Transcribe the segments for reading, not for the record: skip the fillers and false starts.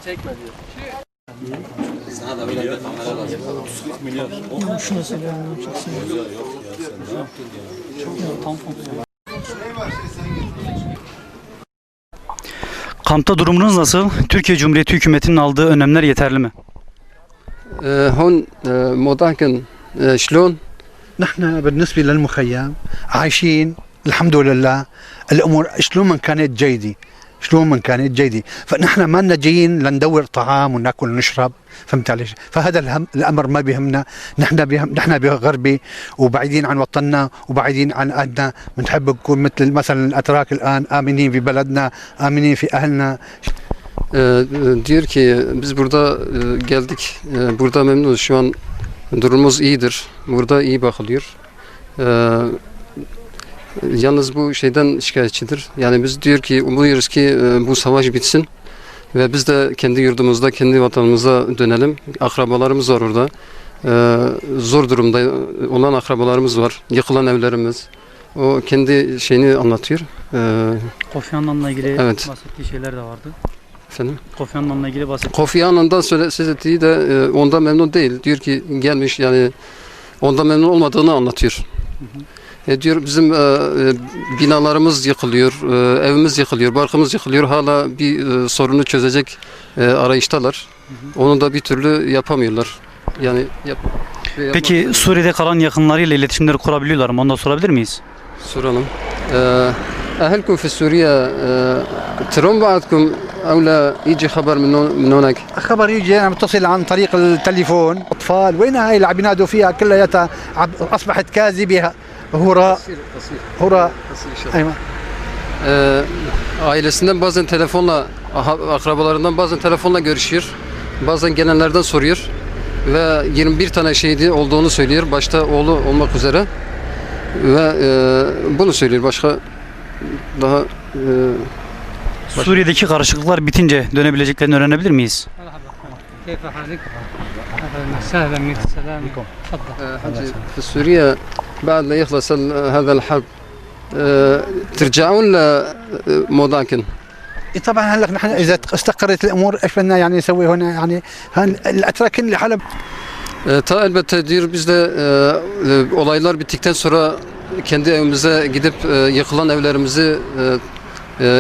Çekme diyor. Sana da böyle bir kamera lazım. 30 milyon. Şunu söyle anlatacaksın. Yok ya sen ne yaptın ya? Tam Kampta durumunuz nasıl? Türkiye Cumhuriyeti hükümetinin aldığı önlemler yeterli mi? هون موضعكم شلون؟ نحن بالنسبة للمخيم عايشين الحمد لله. الأمور شلون من كانت جيدة، شلون من كانت جيدة، فنحن ما لنا جايين لندور طعام وناكل ونشرب، فهمت علي؟ فهذا الأمر ما بيهمنا. نحن بغربة وبعيدين عن وطننا وبعيدين عن أهلنا، بنحب نكون مثل مثلا الأتراك الآن آمنين في بلدنا، آمنين في أهلنا. Diyor ki biz burada geldik, burada memnunuz, şu an durumumuz iyidir, burada iyi bakılıyor. Yalnız bu şeyden şikayetçidir. Yani biz diyor ki umuyoruz ki bu savaş bitsin ve biz de kendi yurdumuzda, kendi vatanımıza dönelim. Akrabalarımız var orada. Zor durumda olan akrabalarımız var. Yıkılan evlerimiz. O kendi şeyini anlatıyor. Kofi Annan'la ilgili Evet. bahsettiği şeyler de vardı. Efendim? Kofi Annan'la ilgili bahsettiği. Kofi Annan'dan söz ettiği de ondan memnun değil. Diyor ki gelmiş, yani ondan memnun olmadığını anlatıyor. Diyor bizim binalarımız yıkılıyor, evimiz yıkılıyor, barkımız yıkılıyor. Hala bir sorunu çözecek arayıştalar. Onu da bir türlü yapamıyorlar. Yani Peki Suriye'de kalan yakınlarıyla iletişimleri kurabiliyorlar mı? Onu da sorabilir miyiz? soralım. أهلكم في سوريا ترون بعضكم أو لا يجي خبر من هناك؟ خبر يجي أنا متصل عن طريق التليفون. أطفال وين هاي اللي عم ينادوا فيها كلها أصبحت كاذبة. هراء هراء. أيوة. Ailesinden bazen telefonla, akrabalarından bazen telefonla görüşüyor. Bazen gelenlerden soruyor. Ve 21 tane şehidi olduğunu söylüyor. Başta oğlu olmak üzere. Ve bunu söylüyor. Başka daha Suriye'deki karışıklıklar bitince dönebileceklerini öğrenebilir miyiz? كيف حالك؟ اهلا وسهلا بك السلام عليكم تفضل. حجي في سوريا بعد لا يخلص هذا الحرب ترجعون لموضعكم. طبعا هلا نحن اذا استقرت الامور ايش بدنا يعني نسوي هنا يعني الاتراك اللي حلب. Ta elbette diyor biz de olaylar bittikten sonra kendi evimize gidip yıkılan evlerimizi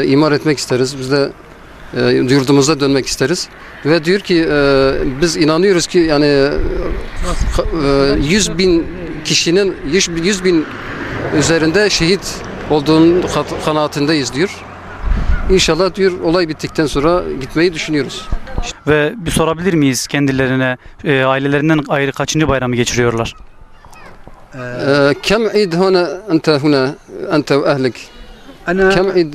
imar etmek isteriz. Biz de yurdumuza dönmek isteriz. Ve diyor ki biz inanıyoruz ki yani 100 bin kişinin 100 bin üzerinde şehit olduğunun kanaatindeyiz diyor. İnşallah diyor olay bittikten sonra gitmeyi düşünüyoruz. Ve bir sorabilir miyiz kendilerine, ailelerinden ayrı kaçıncı bayramı geçiriyorlar? كم عيد هنا أنت وأهلك؟ انا كم عيد؟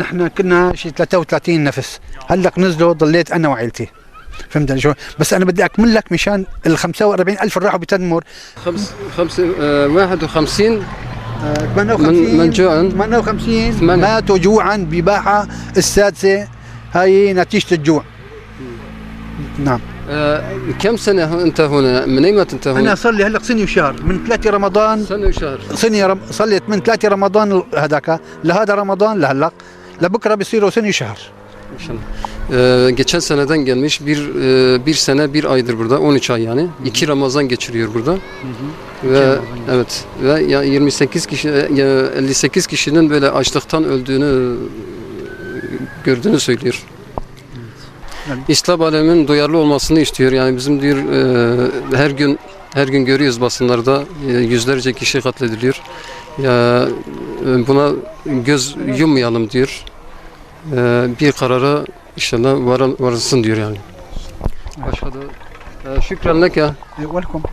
نحن كنا شي 33 نفس، هلا نزلوا ضليت انا وعائلتي. فهمت علي شو؟ بس انا بدي اكمل لك مشان ال 45,000 اللي راحوا بتدمر. 51 58 من جوع. 58 ماتوا جوعا بباحة السادسة. هاي نتيجة الجوع. نعم. كم سنة أنت هنا؟ من أيمتى أنت هنا؟ أنا صار لي هلا سنة وشهر من 3 رمضان. سنة وشهر. صليت من 3 رمضان هذاك لهذا رمضان لهلا لبكره بيصيروا سنة وشهر. Geçen seneden gelmiş bir sene bir aydır burada, 13 ay yani 2 Ramazan geçiriyor burada. Ve evet ve 28 kişi 58 kişinin böyle açlıktan öldüğünü gördüğünü söylüyor. İslam aleminin duyarlı olmasını istiyor. Yani bizim diyor her gün görüyoruz basınlarda yüzlerce kişi katlediliyor. Ya buna göz yummayalım diyor. Bir karara inşallah varılsın diyor yani. Başka da şükran leke. Welcome.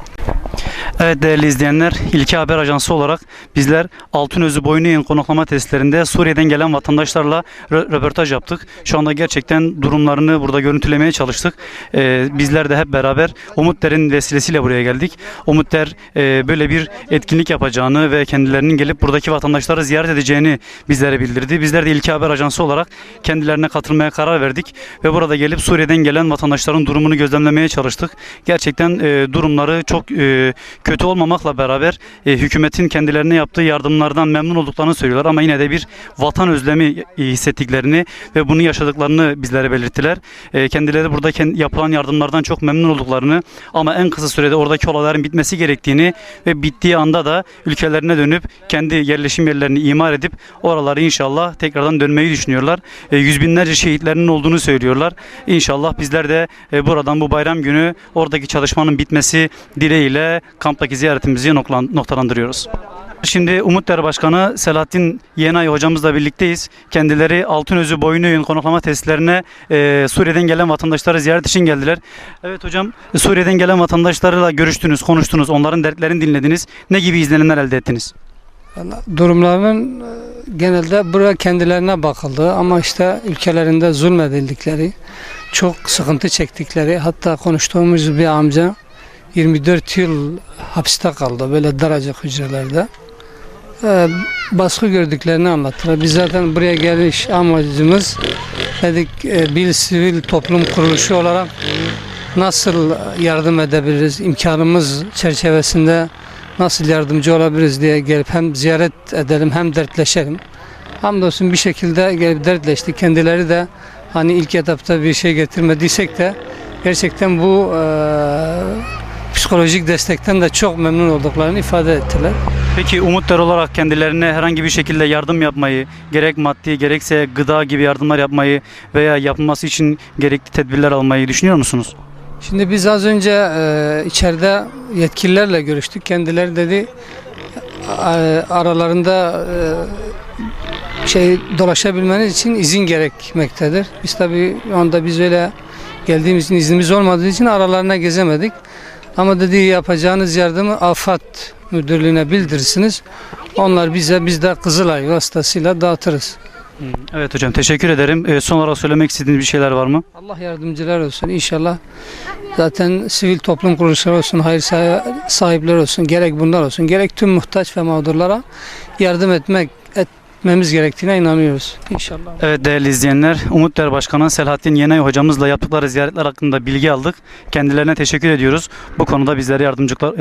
Evet değerli izleyenler, İlki Haber Ajansı olarak bizler Altınözü Boynuyen konaklama tesislerinde Suriye'den gelen vatandaşlarla röportaj yaptık. Şu anda gerçekten durumlarını burada görüntülemeye çalıştık. Bizler de hep beraber Umutler'in vesilesiyle buraya geldik. Umutler böyle bir etkinlik yapacağını ve kendilerinin gelip buradaki vatandaşları ziyaret edeceğini bizlere bildirdi. Bizler de İlki Haber Ajansı olarak kendilerine katılmaya karar verdik ve burada gelip Suriye'den gelen vatandaşların durumunu gözlemlemeye çalıştık. Gerçekten durumları çok kötü olmamakla beraber hükümetin kendilerine yaptığı yardımlardan memnun olduklarını söylüyorlar ama yine de bir vatan özlemi hissettiklerini ve bunu yaşadıklarını bizlere belirttiler. Kendileri burada yapılan yardımlardan çok memnun olduklarını ama en kısa sürede oradaki olayların bitmesi gerektiğini ve bittiği anda da ülkelerine dönüp kendi yerleşim yerlerini imar edip oraları inşallah tekrardan dönmeyi düşünüyorlar. Yüz binlerce şehitlerinin olduğunu söylüyorlar. İnşallah bizler de buradan bu bayram günü oradaki çalışmanın bitmesi dileğiyle kamptaki ziyaretimizi noktalandırıyoruz. Şimdi Umutdere Başkanı Selahattin Yenay hocamızla birlikteyiz. Kendileri Altınözü Boyunöğün konaklama tesislerine Suriye'den gelen vatandaşları ziyaret için geldiler. Evet hocam, Suriye'den gelen vatandaşlarla görüştünüz, konuştunuz, onların dertlerini dinlediniz. Ne gibi izlenimler elde ettiniz? Durumlarının genelde buraya kendilerine bakıldı ama işte ülkelerinde zulmedildikleri, çok sıkıntı çektikleri, hatta konuştuğumuz bir amca 24 yıl hapiste kaldı böyle daracık hücrelerde. Baskı gördüklerini anlattılar. Biz zaten buraya geliş amacımız dedik bir sivil toplum kuruluşu olarak nasıl yardım edebiliriz, imkanımız çerçevesinde nasıl yardımcı olabiliriz diye gelip hem ziyaret edelim hem dertleşelim. Hamdolsun bir şekilde gelip dertleştik. Kendileri de hani ilk etapta bir şey getirmediysek de gerçekten bu psikolojik destekten de çok memnun olduklarını ifade ettiler. Peki Umutdere olarak kendilerine herhangi bir şekilde yardım yapmayı, gerek maddi gerekse gıda gibi yardımlar yapmayı veya yapılması için gerekli tedbirler almayı düşünüyor musunuz? Şimdi biz az önce içeride yetkililerle görüştük. Kendileri dedi aralarında dolaşabilmeniz için izin gerekmektedir. Biz tabii onda biz öyle geldiğimiz için iznimiz olmadığı için aralarına gezemedik. Ama dedi yapacağınız yardımı AFAD müdürlüğüne bildirirsiniz. Onlar bize, biz de Kızılay vasıtasıyla dağıtırız. Evet hocam, teşekkür ederim. Son olarak söylemek istediğiniz bir şeyler var mı? Allah yardımcılar olsun inşallah. Zaten sivil toplum kuruluşları olsun, hayır sahipleri olsun, gerek bunlar olsun, gerek tüm muhtaç ve mağdurlara yardım etmemiz gerektiğine inanıyoruz inşallah. Evet değerli izleyenler, Umutdere Başkanı Selahattin Yenay hocamızla yaptıkları ziyaretler hakkında bilgi aldık. Kendilerine teşekkür ediyoruz. Bu konuda bizlere